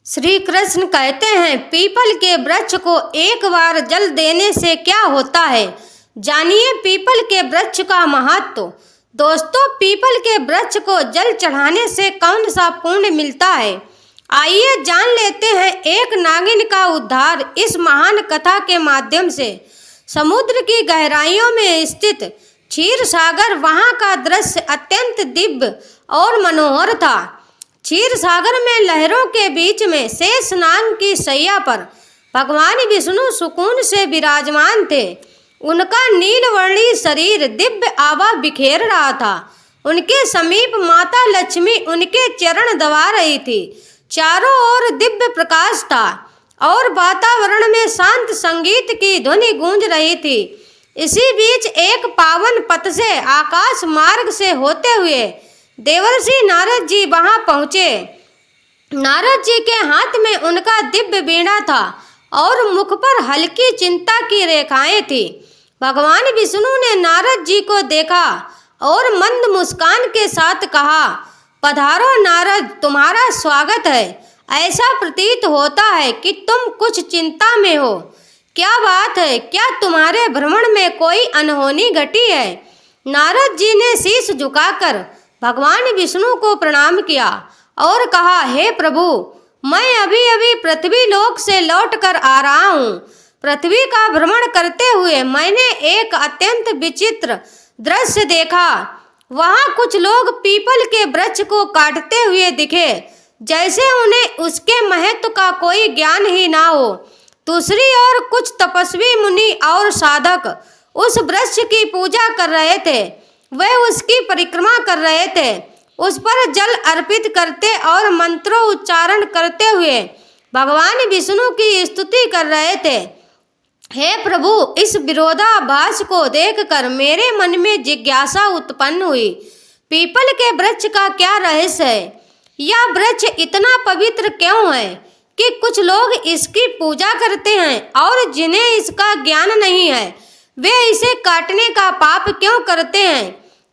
श्री कृष्ण कहते हैं, पीपल के वृक्ष को एक बार जल देने से क्या होता है। जानिए पीपल के वृक्ष का महत्व। दोस्तों, पीपल के वृक्ष को जल चढ़ाने से कौन सा पुण्य मिलता है, आइए जान लेते हैं एक नागिन का उद्धार इस महान कथा के माध्यम से। समुद्र की गहराइयों में स्थित क्षीर सागर, वहाँ का दृश्य अत्यंत दिव्य और मनोहर था। क्षीर सागर में लहरों के बीच में शेष नाग की शैया पर भगवान विष्णु सुकून से विराजमान थे। उनका नीलवर्णी शरीर दिव्य आभा बिखेर रहा था। उनके समीप माता लक्ष्मी उनके चरण दबा रही थी। चारों ओर दिव्य प्रकाश था और वातावरण में शांत संगीत की ध्वनि गूंज रही थी। इसी बीच एक पावन पथ से आकाश मार्ग से होते हुए देवर्षि नारद जी वहां पहुँचे। नारद जी के हाथ में उनका दिव्य वीणा था और मुख पर हल्की चिंता की रेखाएं थी। भगवान विष्णु ने नारद जी को देखा और मंद मुस्कान के साथ कहा, पधारो नारद, तुम्हारा स्वागत है। ऐसा प्रतीत होता है कि तुम कुछ चिंता में हो। क्या बात है, क्या तुम्हारे भ्रमण में कोई अनहोनी घटी है। नारद जी ने शीश झुकाकर भगवान विष्णु को प्रणाम किया और कहा, हे प्रभु, मैं अभी अभी पृथ्वी लोक से लौटकर आ रहा हूँ। पृथ्वी का भ्रमण करते हुए मैंने एक अत्यंत विचित्र दृश्य देखा। वहाँ कुछ लोग पीपल के वृक्ष को काटते हुए दिखे, जैसे उन्हें उसके महत्व का कोई ज्ञान ही ना हो। दूसरी ओर कुछ तपस्वी मुनि और साधक उस वृक्ष की पूजा कर रहे थे। वे उसकी परिक्रमा कर रहे थे, उस पर जल अर्पित करते और मंत्रों उच्चारण करते हुए भगवान विष्णु की स्तुति कर रहे थे। हे प्रभु, इस विरोधाभास को देखकर मेरे मन में जिज्ञासा उत्पन्न हुई। पीपल के वृक्ष का क्या रहस्य है। यह वृक्ष इतना पवित्र क्यों है कि कुछ लोग इसकी पूजा करते हैं और जिन्हें इसका ज्ञान नहीं है वे इसे काटने का पाप क्यों करते हैं।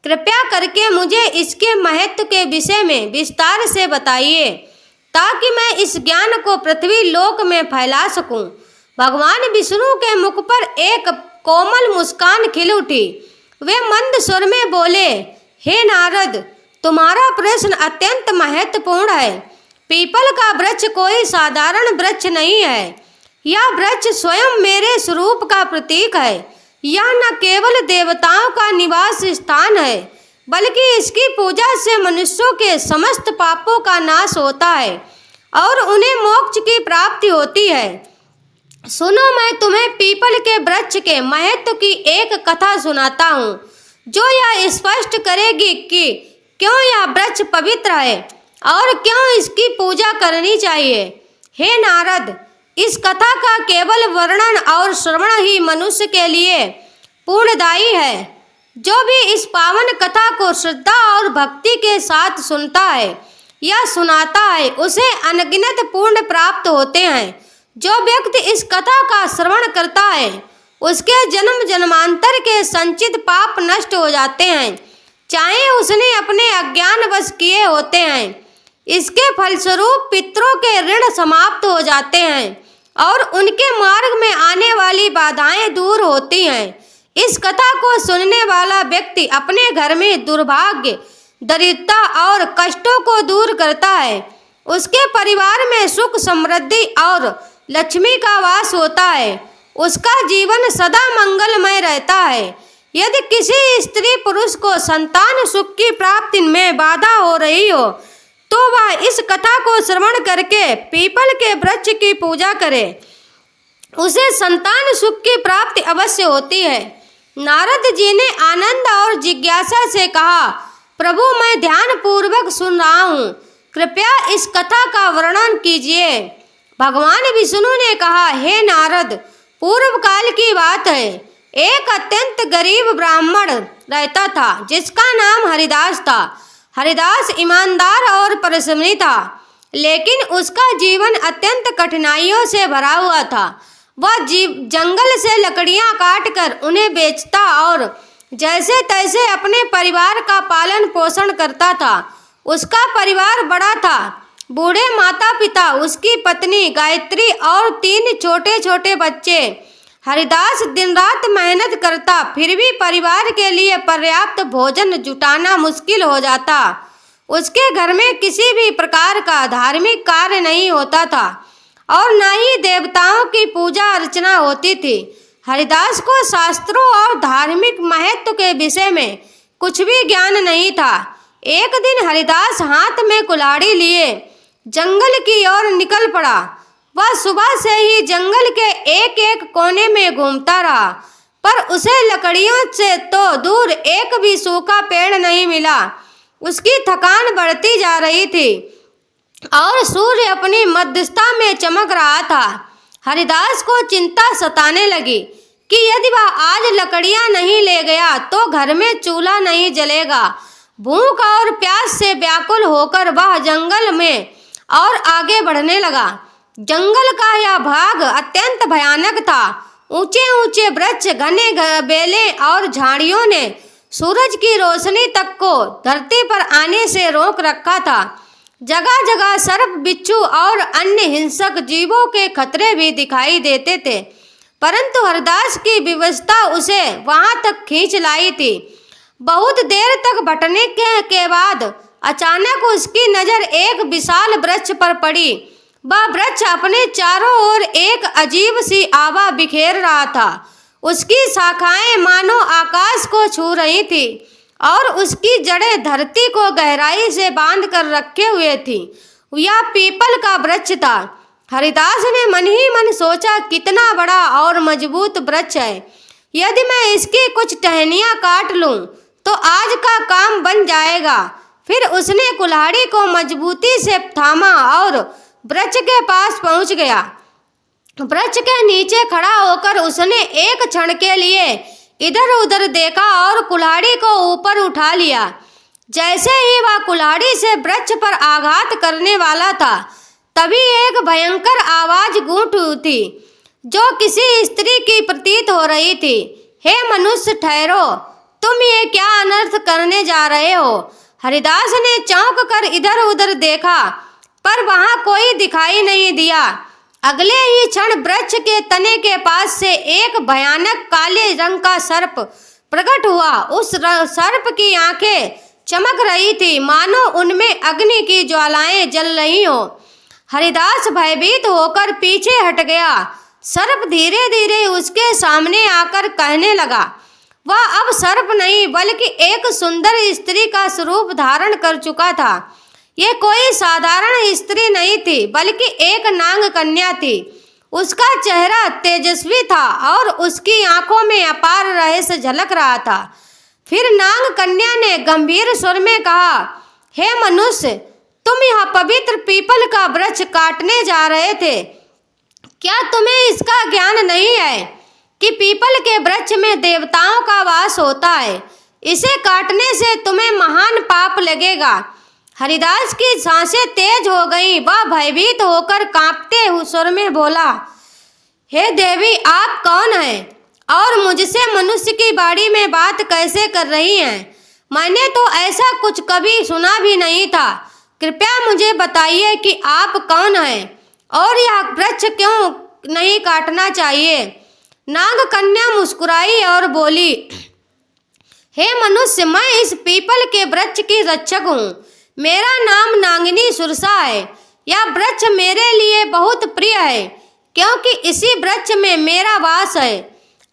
कृपया करके मुझे इसके महत्व के विषय में विस्तार से बताइए, ताकि मैं इस ज्ञान को पृथ्वी लोक में फैला सकूं। भगवान विष्णु के मुख पर एक कोमल मुस्कान खिल उठी। वे मंद स्वर में बोले, हे नारद, तुम्हारा प्रश्न अत्यंत महत्वपूर्ण है। पीपल का वृक्ष कोई साधारण वृक्ष नहीं है। यह वृक्ष स्वयं मेरे स्वरूप का प्रतीक है। यह न केवल देवताओं का निवास स्थान है, बल्कि इसकी पूजा से मनुष्यों के समस्त पापों का नाश होता है और उन्हें मोक्ष की प्राप्ति होती है। सुनो, मैं तुम्हें पीपल के वृक्ष के महत्व की एक कथा सुनाता हूँ, जो यह स्पष्ट करेगी कि क्यों यह वृक्ष पवित्र है और क्यों इसकी पूजा करनी चाहिए। हे नारद, इस कथा का केवल वर्णन और श्रवण ही मनुष्य के लिए पूर्णदायी है। जो भी इस पावन कथा को श्रद्धा और भक्ति के साथ सुनता है या सुनाता है, उसे अनगिनत पुण्य प्राप्त होते हैं। जो व्यक्ति इस कथा का श्रवण करता है, उसके जन्म जन्मांतर के संचित पाप नष्ट हो जाते हैं, चाहे उसने अपने अज्ञानवश किए होते हैं। इसके फलस्वरूप पितरों के ऋण समाप्त हो जाते हैं और उनके मार्ग में आने वाली बाधाएं दूर होती हैं। इस कथा को सुनने वाला व्यक्ति अपने घर में दुर्भाग्य, दरिद्रता और कष्टों को दूर करता है। उसके परिवार में सुख, समृद्धि और लक्ष्मी का वास होता है। उसका जीवन सदा मंगलमय रहता है। यदि किसी स्त्री पुरुष को संतान सुख की प्राप्ति में बाधा हो रही हो, तो वह इस कथा को श्रवण करके पीपल के वृक्ष की पूजा करे। उसे संतान सुख की प्राप्ति अवश्य होती है। नारद जी ने आनंद और जिज्ञासा से कहा, प्रभु, मैं ध्यान पूर्वक सुन रहा हूँ, कृपया इस कथा का वर्णन कीजिए। भगवान विष्णु ने कहा, हे नारद, पूर्व काल की बात है। एक अत्यंत गरीब ब्राह्मण रहता था, जिसका नाम हरिदास था। हरिदास ईमानदार और परिश्रमी था, लेकिन उसका जीवन अत्यंत कठिनाइयों से भरा हुआ था। वह जंगल से लकड़ियां काटकर उन्हें बेचता और जैसे तैसे अपने परिवार का पालन पोषण करता था। उसका परिवार बड़ा था बूढ़े माता पिता, उसकी पत्नी गायत्री और 3 छोटे छोटे बच्चे। हरिदास दिन रात मेहनत करता, फिर भी परिवार के लिए पर्याप्त भोजन जुटाना मुश्किल हो जाता। उसके घर में किसी भी प्रकार का धार्मिक कार्य नहीं होता था और न ही देवताओं की पूजा अर्चना होती थी। हरिदास को शास्त्रों और धार्मिक महत्व के विषय में कुछ भी ज्ञान नहीं था। एक दिन हरिदास हाथ में कुल्हाड़ी लिए जंगल की ओर निकल पड़ा। वह सुबह से ही जंगल के एक एक कोने में घूमता रहा, पर उसे लकड़ियों से तो दूर एक भी सूखा पेड़ नहीं मिला। उसकी थकान बढ़ती जा रही थी और सूर्य अपनी मध्यस्थता में चमक रहा था। हरिदास को चिंता सताने लगी कि यदि वह आज लकड़ियां नहीं ले गया तो घर में चूल्हा नहीं जलेगा। भूख और प्यास से व्याकुल होकर वह जंगल में और आगे बढ़ने लगा। जंगल का यह भाग अत्यंत भयानक था। ऊंचे ऊंचे वृक्ष, घने बेलें और झाड़ियों ने सूरज की रोशनी तक को धरती पर आने से रोक रखा था। जगह जगह सर्प, बिच्छू और अन्य हिंसक जीवों के खतरे भी दिखाई देते थे, परंतु हरदास की विवशता उसे वहां तक खींच लाई थी। बहुत देर तक भटकने के बाद अचानक उसकी नजर एक विशाल वृक्ष पर पड़ी। वह वृक्ष अपने चारों ओर एक अजीब सी आभा बिखेर रहा था। उसकी शाखाएं मानो आकाश को छू रही थी और उसकी जड़ें धरती को गहराई से बांध कर रखे हुए थी। यह पीपल का वृक्ष था। हरिदास ने मन ही मन सोचा, कितना बड़ा और मजबूत वृक्ष है। यदि मैं इसकी कुछ टहनियां काट लूं तो आज का काम बन जाएगा। फिर उसने कुल्हाड़ी को मजबूती से थामा और वृक्ष के पास पहुंच गया। वृक्ष के नीचे खड़ा होकर उसने एक क्षण के लिए इधर उधर देखा और कुल्हाड़ी को ऊपर उठा लिया। जैसे ही वह कुल्हाड़ी से वृक्ष पर आघात करने वाला था, तभी एक भयंकर आवाज गूंज उठी जो किसी स्त्री की प्रतीत हो रही थी। हे मनुष्य, ठहरो, तुम ये क्या अनर्थ करने जा रहे हो? हरिदास ने चौंक कर इधर उधर देखा, पर वहां कोई दिखाई नहीं दिया। अगले ही क्षण वृक्ष के तने के पास से एक भयानक काले रंग का सर्प प्रकट हुआ। उस सर्प की आंखें चमक रही थी, मानो उनमें अग्नि की ज्वालाएं जल रही हो। हरिदास भयभीत होकर पीछे हट गया। सर्प धीरे धीरे उसके सामने आकर कहने लगा। वह अब सर्प नहीं बल्कि एक सुंदर स्त्री का स्वरूप धारण कर चुका था। यह कोई साधारण स्त्री नहीं थी बल्कि एक नाग कन्या थी। उसका चेहरा तेजस्वी था और उसकी आंखों में अपार रहस्य झलक रहा था। फिर नाग कन्या ने गंभीर स्वर में कहा, हे मनुष्य, तुम यह पवित्र पीपल का वृक्ष काटने जा रहे थे। क्या तुम्हें इसका ज्ञान नहीं है कि पीपल के वृक्ष में देवताओं का वास होता है? इसे काटने से तुम्हें महान पाप लगेगा। हरिदास की सांसें तेज हो गई। वह भयभीत होकर कांपते हुए स्वर में बोला, हे देवी, आप कौन हैं और मुझसे मनुष्य की बाड़ी में बात कैसे कर रही हैं? मैंने तो ऐसा कुछ कभी सुना भी नहीं था। कृपया मुझे बताइए कि आप कौन हैं और यह वृक्ष क्यों नहीं काटना चाहिए। नाग कन्या मुस्कुराई और बोली, हे मनुष्य, मैं इस पीपल के वृक्ष की रक्षक हूँ। मेरा नाम नागिनी सुरसा है। यह वृक्ष मेरे लिए बहुत प्रिय है क्योंकि इसी वृक्ष में मेरा वास है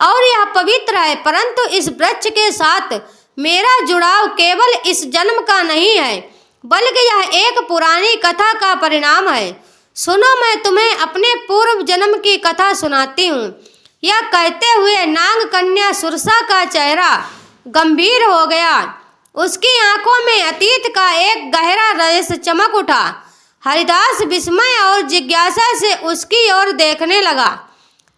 और यह पवित्र है। परंतु इस वृक्ष के साथ मेरा जुड़ाव केवल इस जन्म का नहीं है बल्कि यह एक पुरानी कथा का परिणाम है। सुनो, मैं तुम्हें अपने पूर्व जन्म की कथा सुनाती हूँ। यह कहते हुए नाग कन्या सुरसा का चेहरा गंभीर हो गया। उसकी आंखों में अतीत का एक गहरा रहस्य चमक उठा। हरिदास विस्मय और जिज्ञासा से उसकी ओर देखने लगा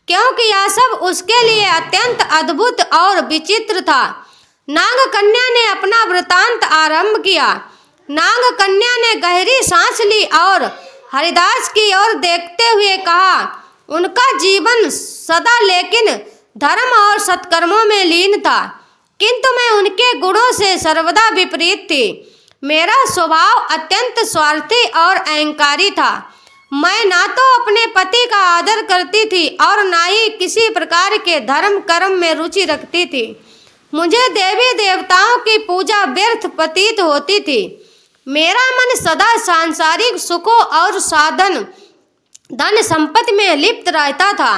क्योंकि यह सब उसके लिए अत्यंत अद्भुत और विचित्र था। नाग कन्या ने अपना वृतांत आरंभ किया। नाग कन्या ने गहरी सांस ली और हरिदास की ओर देखते हुए कहा, उनका जीवन सदा लेकिन धर्म और सत्कर्मों में लीन था, किंतु मैं उनके गुणों से सर्वदा विपरीत थी। मेरा स्वभाव अत्यंत स्वार्थी और अहंकारी था। मैं ना तो अपने पति का आदर करती थी और ना ही किसी प्रकार के धर्म कर्म में रुचि रखती थी। मुझे देवी देवताओं की पूजा व्यर्थ प्रतीत होती थी। मेरा मन सदा सांसारिक सुखों और साधन धन संपत्ति में लिप्त रहता था।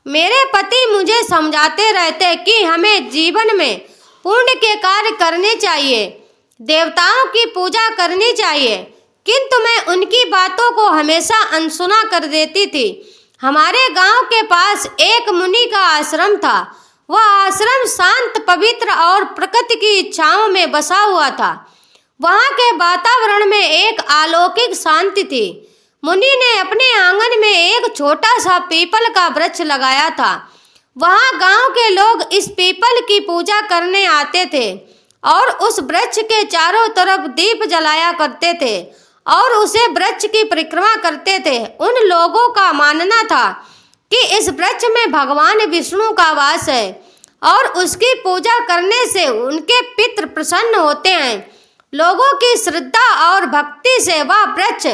मेरे पति मुझे समझाते रहते कि हमें जीवन में पुण्य के कार्य करने चाहिए, देवताओं की पूजा करनी चाहिए, किंतु मैं उनकी बातों को हमेशा अनसुना कर देती थी। हमारे गांव के पास एक मुनि का आश्रम था। वह आश्रम शांत, पवित्र और प्रकृति की इच्छाओं में बसा हुआ था। वहां के वातावरण में एक अलौकिक शांति थी। मुनि ने अपने आंगन में एक छोटा सा पीपल का वृक्ष लगाया था। वहां गांव के लोग इस पीपल की पूजा करने आते थे और उस वृक्ष के चारों तरफ दीप जलाया करते थे और उसे वृक्ष की परिक्रमा करते थे। उन लोगों का मानना था कि इस वृक्ष में भगवान विष्णु का वास है और उसकी पूजा करने से उनके पितृ प्रसन्न होते हैं। लोगों की श्रद्धा और भक्ति से वह वृक्ष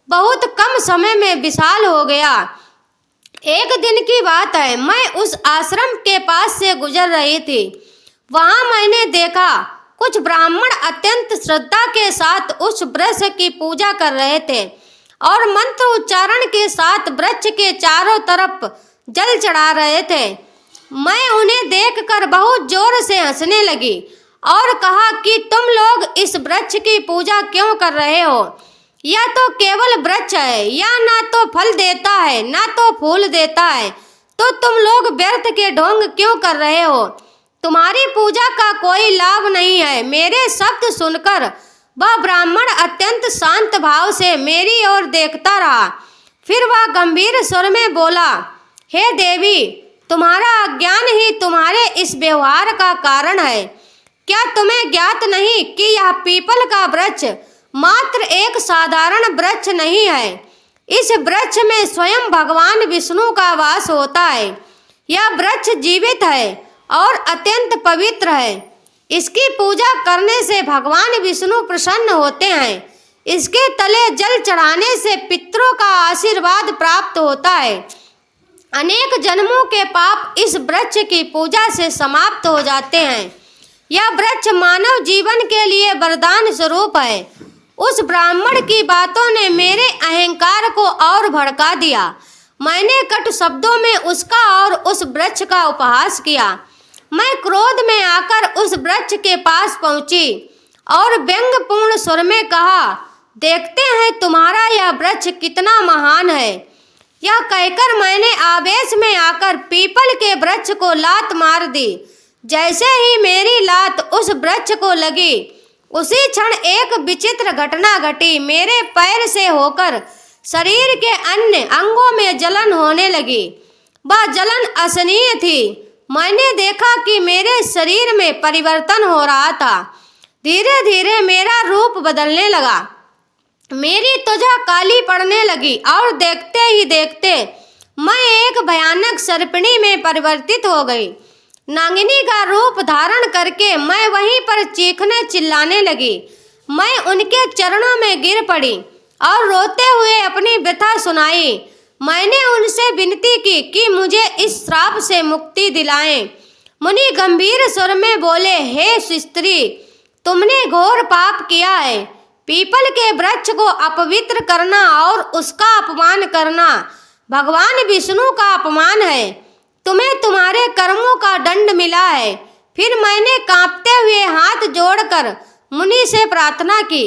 बहुत कम समय में विशाल हो गया। एक दिन की बात है, मैं उस आश्रम के पास से गुजर रही थी। वहां मैंने देखा कुछ ब्राह्मण अत्यंत श्रद्धा के साथ उस वृक्ष की पूजा कर रहे थे और मंत्र उच्चारण के साथ वृक्ष के चारों तरफ जल चढ़ा रहे थे। मैं उन्हें देखकर बहुत जोर से हंसने लगी और कहा कि तुम लोग इस वृक्ष की पूजा क्यों कर रहे हो? यह तो केवल वृक्ष है, यह ना तो फल देता है ना तो फूल देता है, तो तुम लोग व्यर्थ के ढोंग क्यों कर रहे हो? तुम्हारी पूजा का कोई लाभ नहीं है। मेरे शब्द सुनकर वह ब्राह्मण अत्यंत शांत भाव से मेरी ओर देखता रहा। फिर वह गंभीर स्वर में बोला, हे देवी, तुम्हारा अज्ञान ही तुम्हारे इस व्यवहार का कारण है। क्या तुम्हें ज्ञात नहीं कि यह पीपल का वृक्ष मात्र एक साधारण वृक्ष नहीं है? इस वृक्ष में स्वयं भगवान विष्णु का वास होता है। यह वृक्ष जीवित है और अत्यंत पवित्र है। इसकी पूजा करने से भगवान विष्णु प्रसन्न होते हैं। इसके तले जल चढ़ाने से पितरों का आशीर्वाद प्राप्त होता है। अनेक जन्मों के पाप इस वृक्ष की पूजा से समाप्त हो जाते हैं। यह वृक्ष मानव जीवन के लिए वरदान स्वरूप है। उस ब्राह्मण की बातों ने मेरे अहंकार को और भड़का दिया। मैंने कटु शब्दों में उसका और उस वृक्ष का उपहास किया। मैं क्रोध में आकर उस वृक्ष के पास पहुंची और व्यंग्यपूर्ण स्वर में कहा, देखते हैं तुम्हारा यह वृक्ष कितना महान है। यह कहकर मैंने आवेश में आकर पीपल के वृक्ष को लात मार दी। जैसे ही मेरी लात उस वृक्ष को लगी, उसी क्षण एक विचित्र घटना घटी। मेरे पैर से होकर शरीर के अन्य अंगों में जलन होने लगी। वह जलन असहनीय थी। मैंने देखा कि मेरे शरीर में परिवर्तन हो रहा था। धीरे धीरे मेरा रूप बदलने लगा। मेरी त्वचा काली पड़ने लगी और देखते ही देखते मैं एक भयानक सर्पिणी में परिवर्तित हो गई। नागिनी का रूप धारण करके मैं वहीं पर चीखने चिल्लाने लगी। मैं उनके चरणों में गिर पड़ी और रोते हुए अपनी व्यथा सुनाई। मैंने उनसे विनती की कि मुझे इस श्राप से मुक्ति दिलाएं। मुनि गंभीर स्वर में बोले, हे स्त्री, तुमने घोर पाप किया है। पीपल के वृक्ष को अपवित्र करना और उसका अपमान करना भगवान विष्णु का अपमान है। तुम्हें तुम्हारे कर्मों का दंड मिला है। फिर मैंने कांपते हुए हाथ जोड़कर मुनि से प्रार्थना की,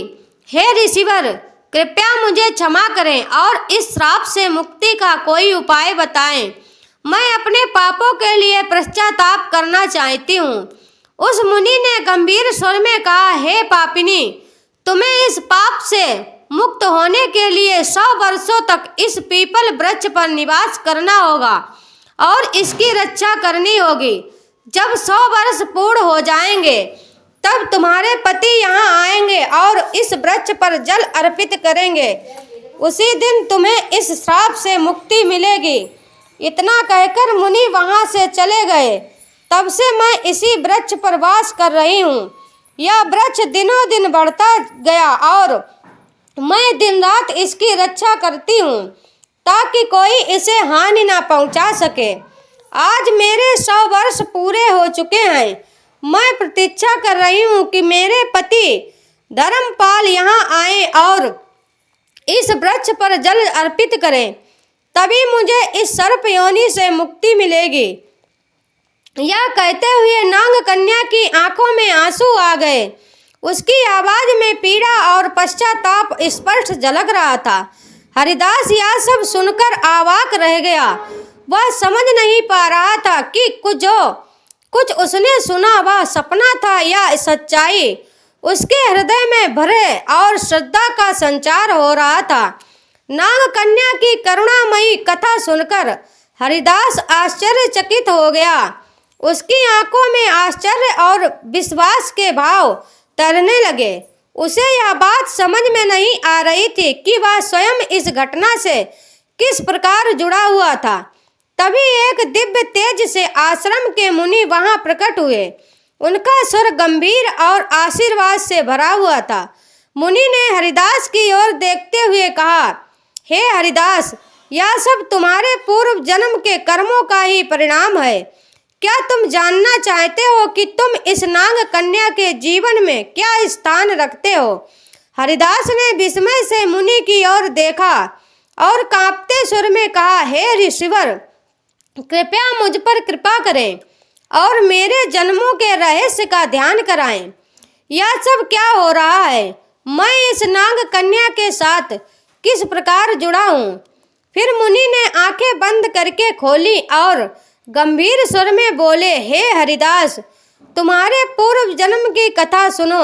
हे ऋषिवर, कृपया मुझे क्षमा करें और इस श्राप से मुक्ति का कोई उपाय बताएं। मैं अपने पापों के लिए पश्चाताप करना चाहती हूँ। उस मुनि ने गंभीर स्वर में कहा, हे पापिनी, तुम्हें इस पाप से मुक्त होने के लिए 100 वर्षों तक इस पीपल वृक्ष पर निवास करना होगा और इसकी रक्षा करनी होगी। जब 100 वर्ष पूर्ण हो जाएंगे तब तुम्हारे पति यहाँ आएंगे और इस वृक्ष पर जल अर्पित करेंगे। उसी दिन तुम्हें इस श्राप से मुक्ति मिलेगी। इतना कहकर मुनि वहाँ से चले गए। तब से मैं इसी वृक्ष पर वास कर रही हूँ। यह वृक्ष दिनों दिन बढ़ता गया और मैं दिन रात इसकी रक्षा करती हूँ ताकि कोई इसे हानि ना पहुँचा सके। आज मेरे 100 वर्ष पूरे हो चुके हैं। मैं प्रतीक्षा कर रही हूँ कि मेरे पति धर्मपाल यहाँ आए और इस वृक्ष पर जल अर्पित करें, तभी मुझे इस सर्प योनि से मुक्ति मिलेगी। यह कहते हुए नाग कन्या की आंखों में आंसू आ गए। उसकी आवाज में पीड़ा और पश्चाताप स्पष्ट झलक रहा था। हरिदास यह सब सुनकर अवाक रह गया। वह समझ नहीं पा रहा था कि कुछ उसने सुना वह सपना था या सच्चाई। उसके हृदय में भय और श्रद्धा का संचार हो रहा था। नाग कन्या की करुणामयी कथा सुनकर हरिदास आश्चर्यचकित हो गया। उसकी आंखों में आश्चर्य और विश्वास के भाव तैरने लगे। उसे यह बात समझ में नहीं आ रही थी कि वह स्वयं इस घटना से किस प्रकार जुड़ा हुआ था। तभी एक दिव्य तेज से आश्रम के मुनि वहां प्रकट हुए। उनका स्वर गंभीर और आशीर्वाद से भरा हुआ था। मुनि ने हरिदास की ओर देखते हुए कहा, हे हरिदास, यह सब तुम्हारे पूर्व जन्म के कर्मों का ही परिणाम है। क्या तुम जानना चाहते हो कि तुम इस नाग कन्या के जीवन में क्या स्थान रखते हो? हरिदास ने विस्मय से मुनि की ओर देखा और कांपते स्वर में कहा, हे ऋषिवर, कृपया मुझ पर कृपा करें और मेरे जन्मों के रहस्य का ध्यान कराएं। यह सब क्या हो रहा है? मैं इस नाग कन्या के साथ किस प्रकार जुड़ा हूँ? फिर मुनि ने आंखें बंद करके खोली और गंभीर स्वर में बोले, हे हरिदास, तुम्हारे पूर्व जन्म की कथा सुनो।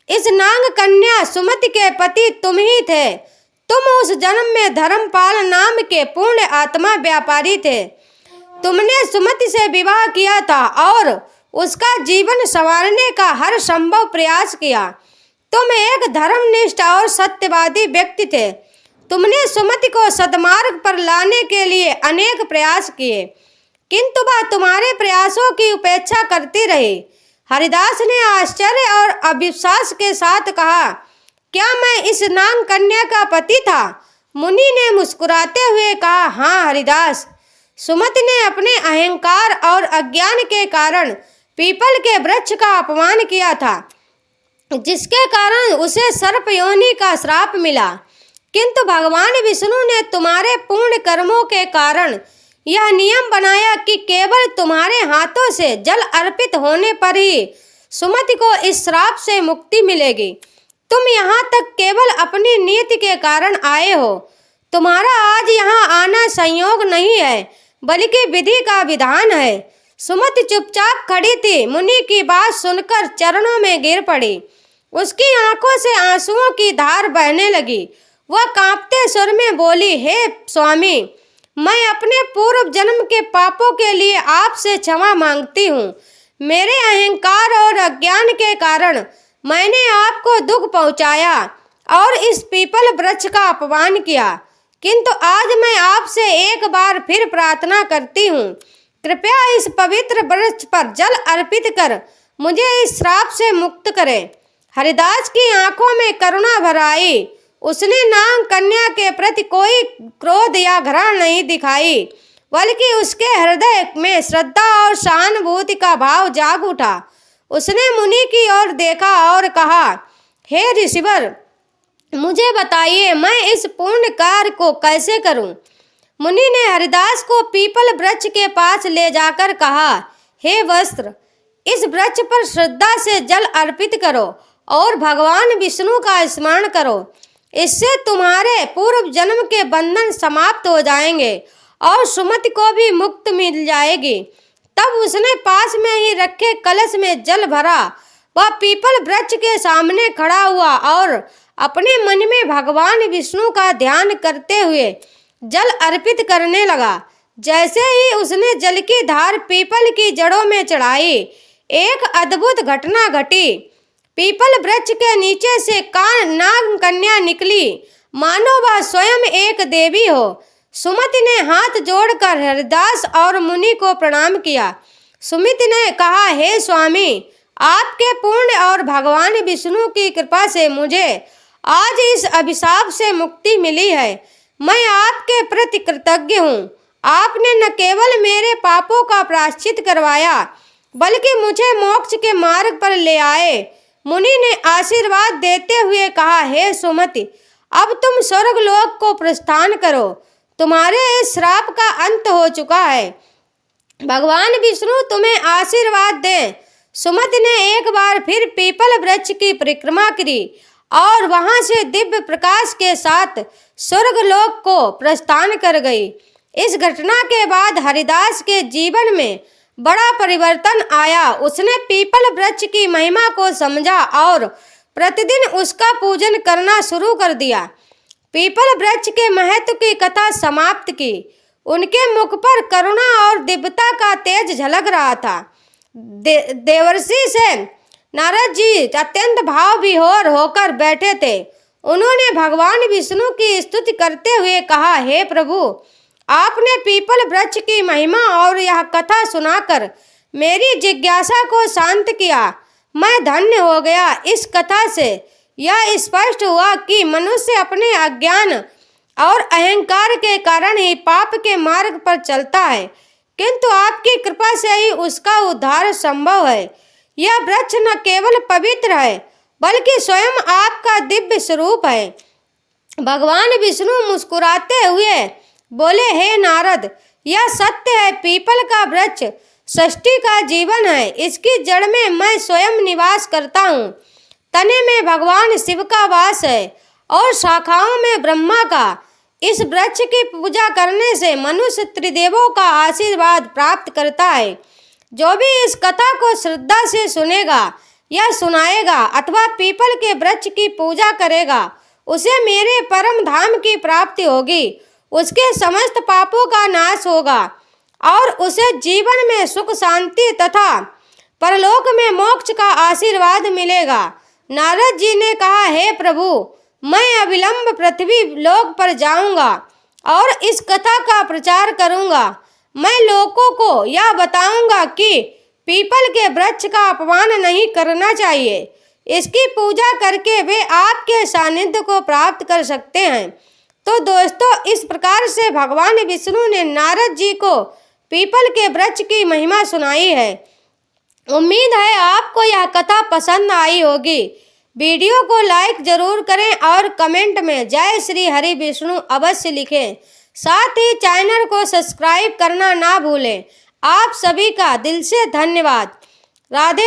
इस नाग कन्या सुमति के पति तुम ही थे। तुम उस जन्म में धर्मपाल नाम के पूर्ण आत्मा व्यापारी थे। तुमने सुमति से विवाह किया था और उसका जीवन संवारने का हर संभव प्रयास किया। तुम एक धर्मनिष्ठ और सत्यवादी व्यक्ति थे। तुमने सुमति को सद्मार्ग पर लाने के लिए अनेक प्रयास किए, किंतु वह तुम्हारे प्रयासों की उपेक्षा करती रही। हरिदास ने आश्चर्य और अविश्वास के साथ कहा, क्या मैं इस नाग कन्या का पति था? मुनि ने मुस्कुराते हुए कहा, हाँ हरिदास, सुमति ने अपने अहंकार और अज्ञान के कारण पीपल के वृक्ष का अपमान किया था, जिसके कारण उसे सर्प योनि का श्राप मिला। किंतु भगवान विष्णु ने तुम्हारे पूर्ण कर्मों के कारण यह नियम बनाया कि केवल तुम्हारे हाथों से जल अर्पित होने पर ही सुमति को इस श्राप से मुक्ति मिलेगी। तुम यहाँ तक केवल अपनी नीति के कारण आए हो। तुम्हारा आज यहाँ आना संयोग नहीं है, बल्कि विधि का विधान है। सुमति चुपचाप खड़ी थी। मुनि की बात सुनकर चरणों में गिर पड़ी। उसकी आंखों से आंसुओं की धार बहने लगी। वह कांपते स्वर में बोली, हे स्वामी, मैं अपने पूर्व जन्म के पापों के लिए आपसे क्षमा मांगती हूँ। मेरे अहंकार और अज्ञान के कारण मैंने आपको दुख पहुँचाया और इस पीपल वृक्ष का अपमान किया। किंतु आज मैं आपसे एक बार फिर प्रार्थना करती हूँ, कृपया इस पवित्र वृक्ष पर जल अर्पित कर मुझे इस श्राप से मुक्त करें। हरिदास की आंखों में करुणा भर आई। उसने नाग कन्या के प्रति कोई क्रोध या घृणा नहीं दिखाई, बल्कि उसके हृदय में श्रद्धा और सहानुभूति का भाव जाग उठा। उसने मुनि की ओर देखा और कहा, हे ऋषिवर, मुझे बताइए मैं इस पूर्ण कार्य को कैसे करूं? मुनि ने हरिदास को पीपल वृक्ष के पास ले जाकर कहा, हे वस्त्र, इस वृक्ष पर श्रद्धा से जल अर्पित करो और भगवान विष्णु का स्मरण करो। इससे तुम्हारे पूर्व जन्म के बंधन समाप्त हो जाएंगे और सुमति को भी मुक्त मिल जाएगी। तब उसने पास में ही रखे कलश में जल भरा। वह पीपल वृक्ष के सामने खड़ा हुआ और अपने मन में भगवान विष्णु का ध्यान करते हुए जल अर्पित करने लगा। जैसे ही उसने जल की धार पीपल की जड़ों में चढ़ाई, एक अद्भुत घटना घटी। पीपल वृक्ष के नीचे से नाग कन्या निकली, मानो वह स्वयं एक देवी हो। सुमति ने हाथ जोड़कर हरिदास और मुनि को प्रणाम किया। सुमिति ने कहा, हे स्वामी, आपके पुण्य और भगवान विष्णु की कृपा से मुझे आज इस अभिशाप से मुक्ति मिली है। मैं आपके प्रति कृतज्ञ हूँ। आपने न केवल मेरे पापों का प्रायश्चित करवाया बल्कि मुझे मोक्ष के मार्ग पर ले आए। मुनि ने आशीर्वाद देते हुए कहा, हे सुमति, अब तुम स्वर्गलोक को प्रस्थान करो। तुम्हारे इस श्राप का अंत हो चुका है। भगवान विष्णु तुम्हें आशीर्वाद दें। सुमति ने एक बार फिर पीपल वृक्ष की परिक्रमा की और वहां से दिव्य प्रकाश के साथ स्वर्गलोक को प्रस्थान कर गई। इस घटना के बाद हरिदास के जीवन में बड़ा परिवर्तन आया। उसने पीपल वृक्ष की महिमा को समझा और प्रतिदिन उसका पूजन करना शुरू कर दिया। पीपल वृक्ष के महत्व की कथा समाप्त की। उनके मुख पर करुणा और दिव्यता का तेज झलक रहा था। देवर्षि से नारद जी अत्यंत भाव विभोर होकर बैठे थे। उन्होंने भगवान विष्णु की स्तुति करते हुए कहा, हे प्रभु, आपने पीपल वृक्ष की महिमा और यह कथा सुनाकर मेरी जिज्ञासा को शांत किया। मैं धन्य हो गया। इस कथा से यह स्पष्ट हुआ कि मनुष्य अपने अज्ञान और अहंकार के कारण ही पाप के मार्ग पर चलता है, किंतु आपकी कृपा से ही उसका उद्धार संभव है। यह वृक्ष न केवल पवित्र है बल्कि स्वयं आपका दिव्य स्वरूप है। भगवान विष्णु मुस्कुराते हुए बोले, हे नारद, यह सत्य है। पीपल का वृक्ष सृष्टि का जीवन है। इसकी जड़ में मैं स्वयं निवास करता हूँ। तने में भगवान शिव का वास है और शाखाओं में ब्रह्मा का। इस वृक्ष की पूजा करने से मनुष्य त्रिदेवों का आशीर्वाद प्राप्त करता है। जो भी इस कथा को श्रद्धा से सुनेगा या सुनाएगा अथवा पीपल के वृक्ष की पूजा करेगा, उसे मेरे परम धाम की प्राप्ति होगी। उसके समस्त पापों का नाश होगा और उसे जीवन में सुख शांति तथा परलोक में मोक्ष का आशीर्वाद मिलेगा। नारद जी ने कहा, हे प्रभु, मैं अविलंब पृथ्वी लोक पर जाऊंगा और इस कथा का प्रचार करूंगा। मैं लोगों को यह बताऊंगा कि पीपल के वृक्ष का अपमान नहीं करना चाहिए। इसकी पूजा करके वे आपके सानिध्य को प्राप्त कर सकते हैं। तो दोस्तों, इस प्रकार से भगवान विष्णु ने नारद जी को पीपल के वृक्ष की महिमा सुनाई है। उम्मीद है आपको यह कथा पसंद आई होगी। वीडियो को लाइक जरूर करें और कमेंट में जय श्री हरि विष्णु अवश्य लिखें। साथ ही चैनल को सब्सक्राइब करना ना भूलें। आप सभी का दिल से धन्यवाद। राधे।